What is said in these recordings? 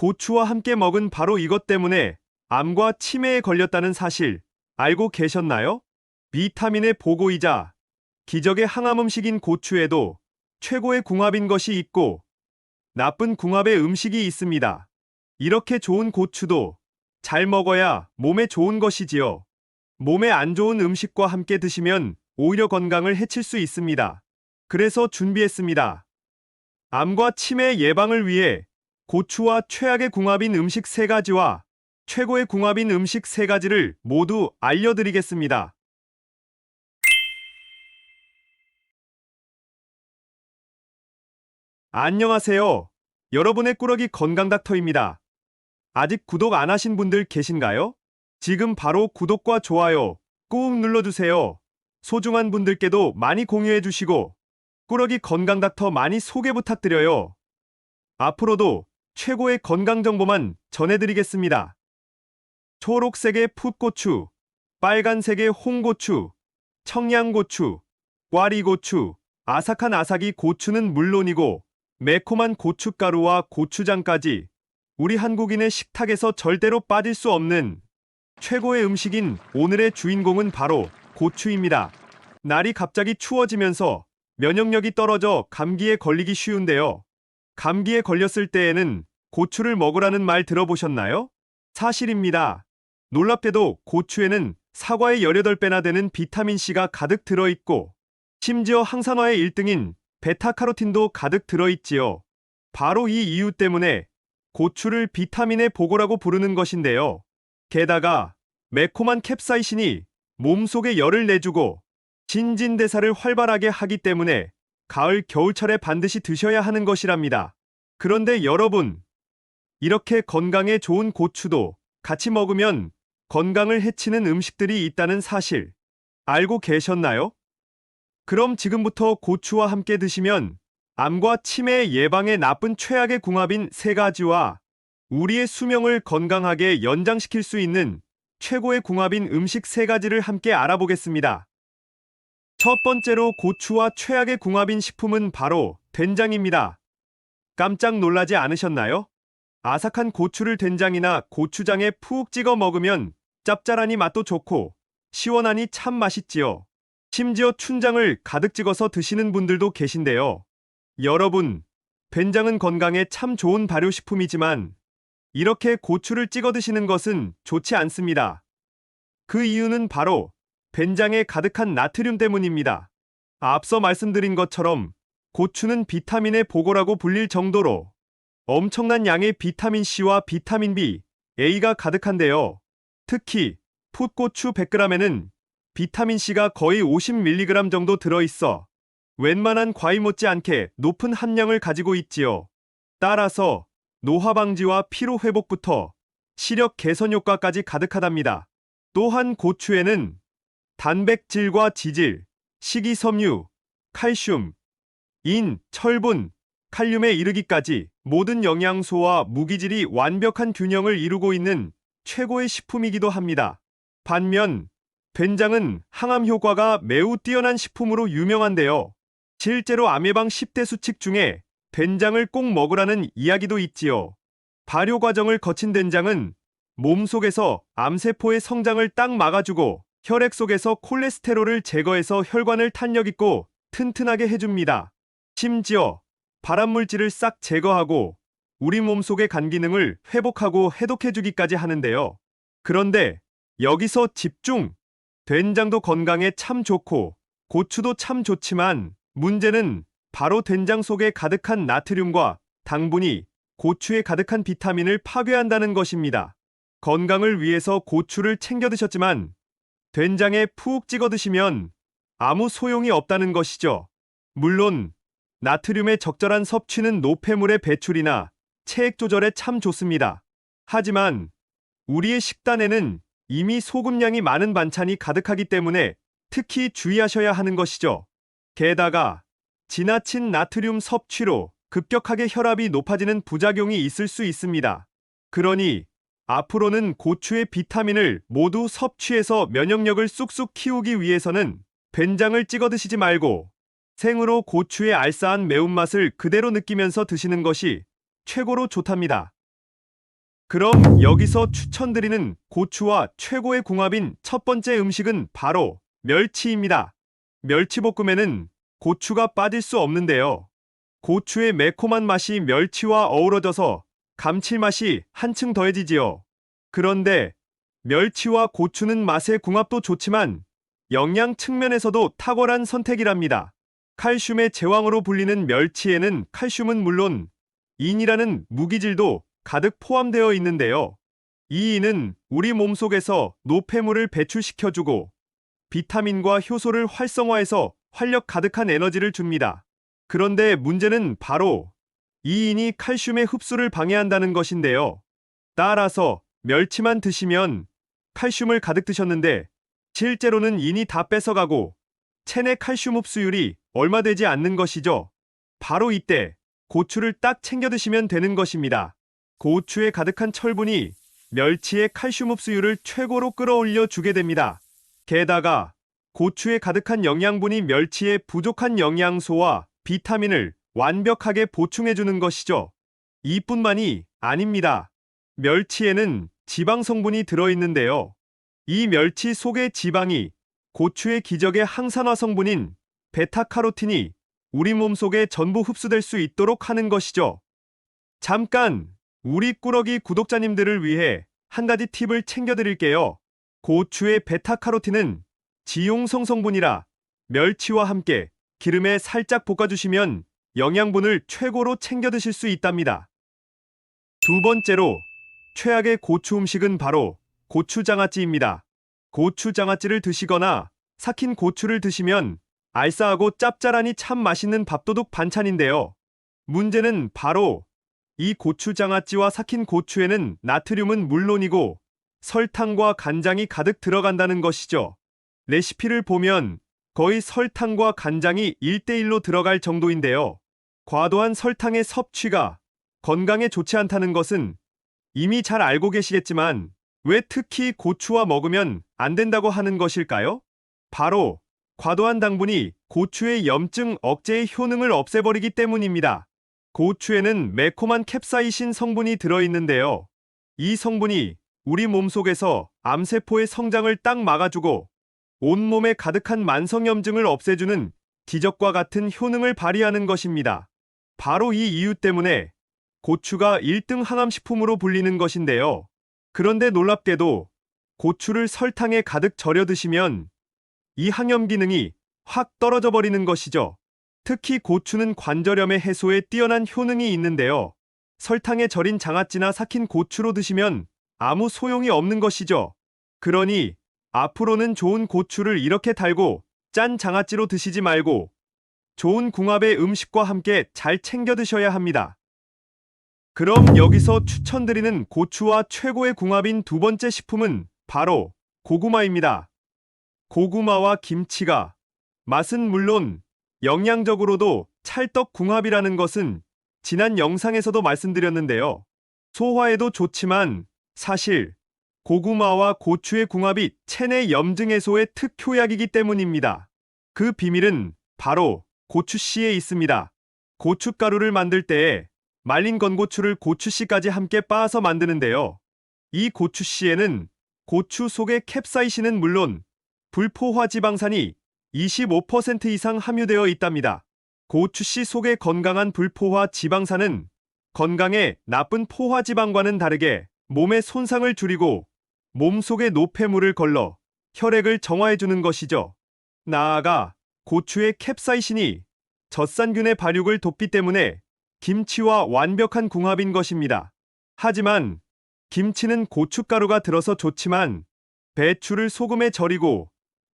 고추와 함께 먹은 바로 이것 때문에 암과 치매에 걸렸다는 사실 알고 계셨나요? 비타민의 보고이자 기적의 항암 음식인 고추에도 최고의 궁합인 것이 있고 나쁜 궁합의 음식이 있습니다. 이렇게 좋은 고추도 잘 먹어야 몸에 좋은 것이지요. 몸에 안 좋은 음식과 함께 드시면 오히려 건강을 해칠 수 있습니다. 그래서 준비했습니다. 암과 치매 예방을 위해 고추와 최악의 궁합인 음식 3가지와 최고의 궁합인 음식 3가지를 모두 알려드리겠습니다. 안녕하세요. 여러분의 꾸러기 건강닥터입니다. 아직 구독 안 하신 분들 계신가요? 지금 바로 구독과 좋아요 꾹 눌러주세요. 소중한 분들께도 많이 공유해주시고 꾸러기 건강닥터 많이 소개 부탁드려요. 앞으로도 최고의 건강 정보만 전해드리겠습니다. 초록색의 풋고추, 빨간색의 홍고추, 청양고추, 꽈리고추, 아삭한 아삭이 고추는 물론이고 매콤한 고춧가루와 고추장까지 우리 한국인의 식탁에서 절대로 빠질 수 없는 최고의 음식인 오늘의 주인공은 바로 고추입니다. 날이 갑자기 추워지면서 면역력이 떨어져 감기에 걸리기 쉬운데요. 감기에 걸렸을 때에는 고추를 먹으라는 말 들어보셨나요? 사실입니다. 놀랍게도 고추에는 사과의 18배나 되는 비타민C가 가득 들어있고 심지어 항산화의 1등인 베타카로틴도 가득 들어있지요. 바로 이 이유 때문에 고추를 비타민의 보고라고 부르는 것인데요. 게다가 매콤한 캡사이신이 몸속에 열을 내주고 신진대사를 활발하게 하기 때문에 가을, 겨울철에 반드시 드셔야 하는 것이랍니다. 그런데 여러분, 이렇게 건강에 좋은 고추도 같이 먹으면 건강을 해치는 음식들이 있다는 사실 알고 계셨나요? 그럼 지금부터 고추와 함께 드시면 암과 치매 예방에 나쁜 최악의 궁합인 3가지와 우리의 수명을 건강하게 연장시킬 수 있는 최고의 궁합인 음식 3가지를 함께 알아보겠습니다. 첫 번째로 고추와 최악의 궁합인 식품은 바로 된장입니다. 깜짝 놀라지 않으셨나요? 아삭한 고추를 된장이나 고추장에 푹 찍어 먹으면 짭짤하니 맛도 좋고 시원하니 참 맛있지요. 심지어 춘장을 가득 찍어서 드시는 분들도 계신데요. 여러분, 된장은 건강에 참 좋은 발효식품이지만 이렇게 고추를 찍어 드시는 것은 좋지 않습니다. 그 이유는 바로 된장에 가득한 나트륨 때문입니다. 앞서 말씀드린 것처럼 고추는 비타민의 보고라고 불릴 정도로 엄청난 양의 비타민C와 비타민 B, A가 가득한데요. 특히 풋고추 100g에는 비타민C가 거의 50mg 정도 들어있어 웬만한 과일 못지않게 높은 함량을 가지고 있지요. 따라서 노화 방지와 피로 회복부터 시력 개선 효과까지 가득하답니다. 또한 고추에는 단백질과 지질, 식이섬유, 칼슘, 인, 철분, 칼륨에 이르기까지 모든 영양소와 무기질이 완벽한 균형을 이루고 있는 최고의 식품이기도 합니다. 반면 된장은 항암 효과가 매우 뛰어난 식품으로 유명한데요. 실제로 암 예방 10대 수칙 중에 된장을 꼭 먹으라는 이야기도 있지요. 발효 과정을 거친 된장은 몸속에서 암세포의 성장을 딱 막아주고 혈액 속에서 콜레스테롤을 제거해서 혈관을 탄력있고 튼튼하게 해줍니다. 심지어 발암물질을 싹 제거하고 우리 몸속의 간 기능을 회복하고 해독해주기까지 하는데요. 그런데 여기서 집중! 된장도 건강에 참 좋고 고추도 참 좋지만 문제는 바로 된장 속에 가득한 나트륨과 당분이 고추에 가득한 비타민을 파괴한다는 것입니다. 건강을 위해서 고추를 챙겨 드셨지만 된장에 푹 찍어 드시면 아무 소용이 없다는 것이죠. 물론 나트륨의 적절한 섭취는 노폐물의 배출이나 체액 조절에 참 좋습니다. 하지만 우리의 식단에는 이미 소금량이 많은 반찬이 가득하기 때문에 특히 주의하셔야 하는 것이죠. 게다가 지나친 나트륨 섭취로 급격하게 혈압이 높아지는 부작용이 있을 수 있습니다. 그러니 앞으로는 고추의 비타민을 모두 섭취해서 면역력을 쑥쑥 키우기 위해서는 된장을 찍어 드시지 말고 생으로 고추의 알싸한 매운맛을 그대로 느끼면서 드시는 것이 최고로 좋답니다. 그럼 여기서 추천드리는 고추와 최고의 궁합인 첫 번째 음식은 바로 멸치입니다. 멸치볶음에는 고추가 빠질 수 없는데요. 고추의 매콤한 맛이 멸치와 어우러져서 감칠맛이 한층 더해지지요. 그런데 멸치와 고추는 맛의 궁합도 좋지만 영양 측면에서도 탁월한 선택이랍니다. 칼슘의 제왕으로 불리는 멸치에는 칼슘은 물론 인이라는 무기질도 가득 포함되어 있는데요. 이 인은 우리 몸속에서 노폐물을 배출시켜주고 비타민과 효소를 활성화해서 활력 가득한 에너지를 줍니다. 그런데 문제는 바로 이 인이 칼슘의 흡수를 방해한다는 것인데요. 따라서 멸치만 드시면 칼슘을 가득 드셨는데 실제로는 인이 다 뺏어가고 체내 칼슘 흡수율이 얼마 되지 않는 것이죠. 바로 이때 고추를 딱 챙겨 드시면 되는 것입니다. 고추에 가득한 철분이 멸치의 칼슘 흡수율을 최고로 끌어올려 주게 됩니다. 게다가 고추에 가득한 영양분이 멸치의 부족한 영양소와 비타민을 완벽하게 보충해 주는 것이죠. 이뿐만이 아닙니다. 멸치에는 지방 성분이 들어있는데요. 이 멸치 속의 지방이 고추의 기적의 항산화 성분인 베타카로틴이 우리 몸속에 전부 흡수될 수 있도록 하는 것이죠. 잠깐 우리 꾸러기 구독자님들을 위해 한 가지 팁을 챙겨드릴게요. 고추의 베타카로틴은 지용성 성분이라 멸치와 함께 기름에 살짝 볶아주시면 영양분을 최고로 챙겨 드실 수 있답니다. 두 번째로 최악의 고추 음식은 바로 고추장아찌입니다. 고추장아찌를 드시거나 삭힌 고추를 드시면 알싸하고 짭짤하니 참 맛있는 밥도둑 반찬인데요. 문제는 바로 이 고추장아찌와 삭힌 고추에는 나트륨은 물론이고 설탕과 간장이 가득 들어간다는 것이죠. 레시피를 보면 거의 설탕과 간장이 1대1로 들어갈 정도인데요. 과도한 설탕의 섭취가 건강에 좋지 않다는 것은 이미 잘 알고 계시겠지만 왜 특히 고추와 먹으면 안 된다고 하는 것일까요? 바로 과도한 당분이 고추의 염증 억제의 효능을 없애버리기 때문입니다. 고추에는 매콤한 캡사이신 성분이 들어있는데요. 이 성분이 우리 몸속에서 암세포의 성장을 딱 막아주고 온몸에 가득한 만성염증을 없애주는 기적과 같은 효능을 발휘하는 것입니다. 바로 이 이유 때문에 고추가 1등 항암식품으로 불리는 것인데요. 그런데 놀랍게도 고추를 설탕에 가득 절여 드시면 이 항염 기능이 확 떨어져 버리는 것이죠. 특히 고추는 관절염의 해소에 뛰어난 효능이 있는데요. 설탕에 절인 장아찌나 삭힌 고추로 드시면 아무 소용이 없는 것이죠. 그러니 앞으로는 좋은 고추를 이렇게 달고 짠 장아찌로 드시지 말고 좋은 궁합의 음식과 함께 잘 챙겨 드셔야 합니다. 그럼 여기서 추천드리는 고추와 최고의 궁합인 두 번째 식품은 바로 고구마입니다. 고구마와 김치가 맛은 물론 영양적으로도 찰떡 궁합이라는 것은 지난 영상에서도 말씀드렸는데요. 소화에도 좋지만 사실 고구마와 고추의 궁합이 체내 염증 해소의 특효약이기 때문입니다. 그 비밀은 바로 고추씨에 있습니다. 고춧가루를 만들 때에 말린 건고추를 고추씨까지 함께 빻아서 만드는데요. 이 고추씨에는 고추 속의 캡사이신은 물론 불포화 지방산이 25% 이상 함유되어 있답니다. 고추씨 속의 건강한 불포화 지방산은 건강에 나쁜 포화 지방과는 다르게 몸의 손상을 줄이고 몸속의 노폐물을 걸러 혈액을 정화해주는 것이죠. 나아가 고추의 캡사이신이 젖산균의 발육을 돕기 때문에 김치와 완벽한 궁합인 것입니다. 하지만 김치는 고춧가루가 들어서 좋지만 배추를 소금에 절이고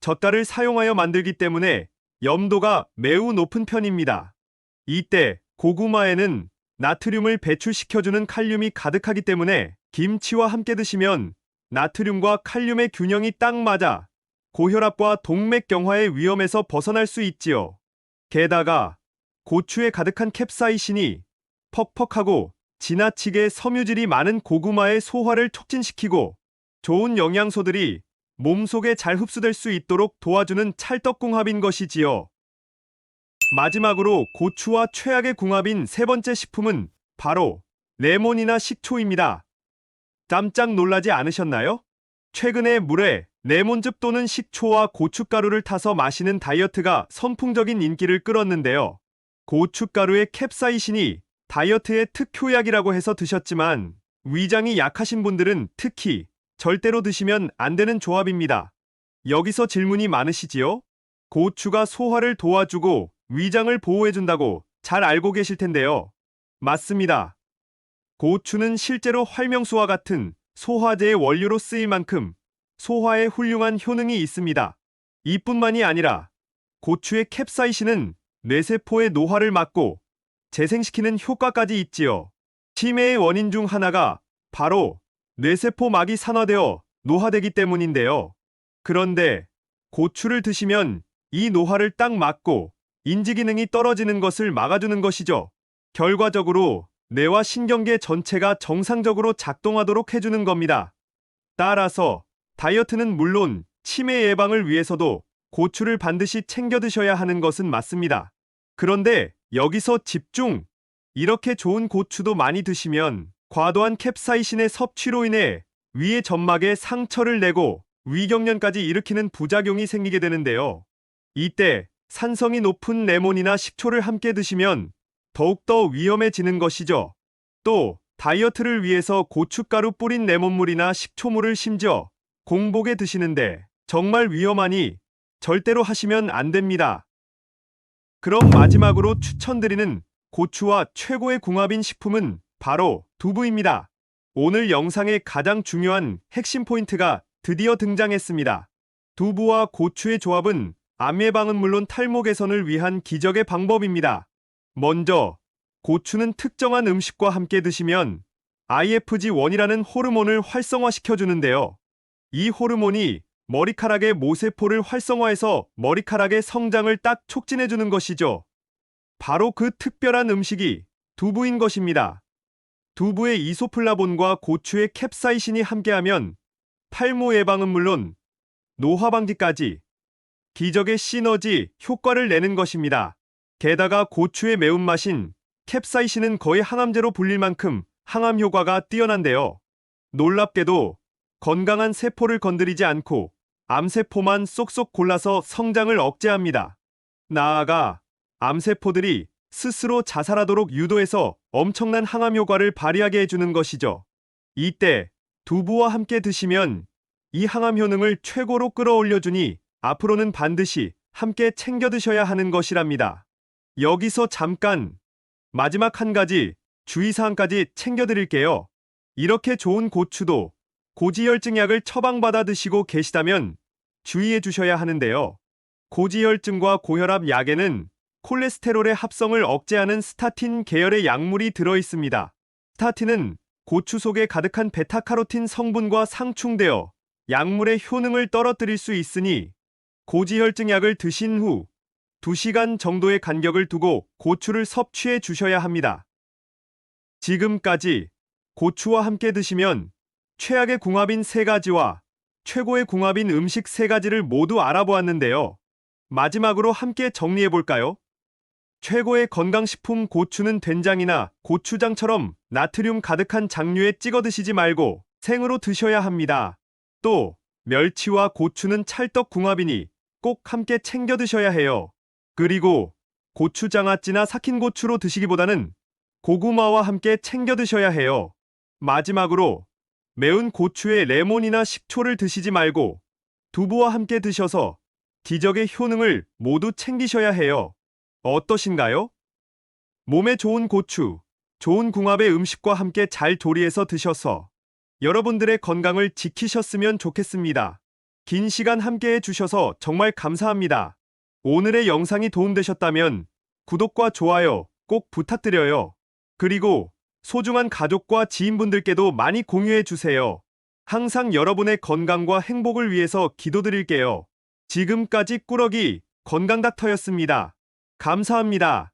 젓갈을 사용하여 만들기 때문에 염도가 매우 높은 편입니다. 이때 고구마에는 나트륨을 배출시켜주는 칼륨이 가득하기 때문에 김치와 함께 드시면 나트륨과 칼륨의 균형이 딱 맞아 고혈압과 동맥경화의 위험에서 벗어날 수 있지요. 게다가 고추에 가득한 캡사이신이 퍽퍽하고 지나치게 섬유질이 많은 고구마의 소화를 촉진시키고 좋은 영양소들이 몸속에 잘 흡수될 수 있도록 도와주는 찰떡궁합인 것이지요. 마지막으로 고추와 최악의 궁합인 세 번째 식품은 바로 레몬이나 식초입니다. 깜짝 놀라지 않으셨나요? 최근에 물에 레몬즙 또는 식초와 고춧가루를 타서 마시는 다이어트가 선풍적인 인기를 끌었는데요. 고춧가루의 캡사이신이 다이어트의 특효약이라고 해서 드셨지만 위장이 약하신 분들은 특히 절대로 드시면 안 되는 조합입니다. 여기서 질문이 많으시지요? 고추가 소화를 도와주고 위장을 보호해준다고 잘 알고 계실 텐데요. 맞습니다. 고추는 실제로 활명수와 같은 소화제의 원료로 쓰일 만큼 소화에 훌륭한 효능이 있습니다. 이뿐만이 아니라 고추의 캡사이신은 뇌세포의 노화를 막고 재생시키는 효과까지 있지요. 치매의 원인 중 하나가 바로 뇌세포막이 산화되어 노화되기 때문인데요. 그런데 고추를 드시면 이 노화를 딱 막고 인지기능이 떨어지는 것을 막아주는 것이죠. 결과적으로 뇌와 신경계 전체가 정상적으로 작동하도록 해주는 겁니다. 따라서 다이어트는 물론 치매 예방을 위해서도 고추를 반드시 챙겨 드셔야 하는 것은 맞습니다. 그런데 여기서 집중! 이렇게 좋은 고추도 많이 드시면 과도한 캡사이신의 섭취로 인해 위의 점막에 상처를 내고 위경련까지 일으키는 부작용이 생기게 되는데요. 이때 산성이 높은 레몬이나 식초를 함께 드시면 더욱더 위험해지는 것이죠. 또 다이어트를 위해서 고춧가루 뿌린 레몬물이나 식초물을 심지어 공복에 드시는데 정말 위험하니 절대로 하시면 안 됩니다. 그럼 마지막으로 추천드리는 고추와 최고의 궁합인 식품은 바로 두부입니다. 오늘 영상의 가장 중요한 핵심 포인트가 드디어 등장했습니다. 두부와 고추의 조합은 암 예방은 물론 탈모 개선을 위한 기적의 방법입니다. 먼저 고추는 특정한 음식과 함께 드시면 IFG1이라는 호르몬을 활성화시켜주는데요. 이 호르몬이 머리카락의 모세포를 활성화해서 머리카락의 성장을 딱 촉진해주는 것이죠. 바로 그 특별한 음식이 두부인 것입니다. 두부의 이소플라본과 고추의 캡사이신이 함께하면 탈모 예방은 물론 노화 방지까지 기적의 시너지 효과를 내는 것입니다. 게다가 고추의 매운맛인 캡사이신은 거의 항암제로 불릴 만큼 항암 효과가 뛰어난데요. 놀랍게도 건강한 세포를 건드리지 않고 암세포만 쏙쏙 골라서 성장을 억제합니다. 나아가 암세포들이 스스로 자살하도록 유도해서 엄청난 항암 효과를 발휘하게 해주는 것이죠. 이때 두부와 함께 드시면 이 항암 효능을 최고로 끌어올려주니 앞으로는 반드시 함께 챙겨 드셔야 하는 것이랍니다. 여기서 잠깐 마지막 한 가지 주의사항까지 챙겨드릴게요. 이렇게 좋은 고추도 고지혈증약을 처방받아 드시고 계시다면 주의해 주셔야 하는데요. 고지혈증과 고혈압 약에는 콜레스테롤의 합성을 억제하는 스타틴 계열의 약물이 들어있습니다. 스타틴은 고추 속에 가득한 베타카로틴 성분과 상충되어 약물의 효능을 떨어뜨릴 수 있으니 고지혈증약을 드신 후 2시간 정도의 간격을 두고 고추를 섭취해 주셔야 합니다. 지금까지 고추와 함께 드시면 최악의 궁합인 3가지와 최고의 궁합인 음식 3가지를 모두 알아보았는데요. 마지막으로 함께 정리해 볼까요? 최고의 건강식품 고추는 된장이나 고추장처럼 나트륨 가득한 장류에 찍어 드시지 말고 생으로 드셔야 합니다. 또 멸치와 고추는 찰떡궁합이니 꼭 함께 챙겨 드셔야 해요. 그리고 고추장아찌나 삭힌 고추로 드시기보다는 고구마와 함께 챙겨 드셔야 해요. 마지막으로 매운 고추에 레몬이나 식초를 드시지 말고 두부와 함께 드셔서 기적의 효능을 모두 챙기셔야 해요. 어떠신가요? 몸에 좋은 고추, 좋은 궁합의 음식과 함께 잘 조리해서 드셔서 여러분들의 건강을 지키셨으면 좋겠습니다. 긴 시간 함께 해주셔서 정말 감사합니다. 오늘의 영상이 도움되셨다면 구독과 좋아요 꼭 부탁드려요. 그리고 소중한 가족과 지인분들께도 많이 공유해주세요. 항상 여러분의 건강과 행복을 위해서 기도드릴게요. 지금까지 꾸러기 건강닥터였습니다. 감사합니다.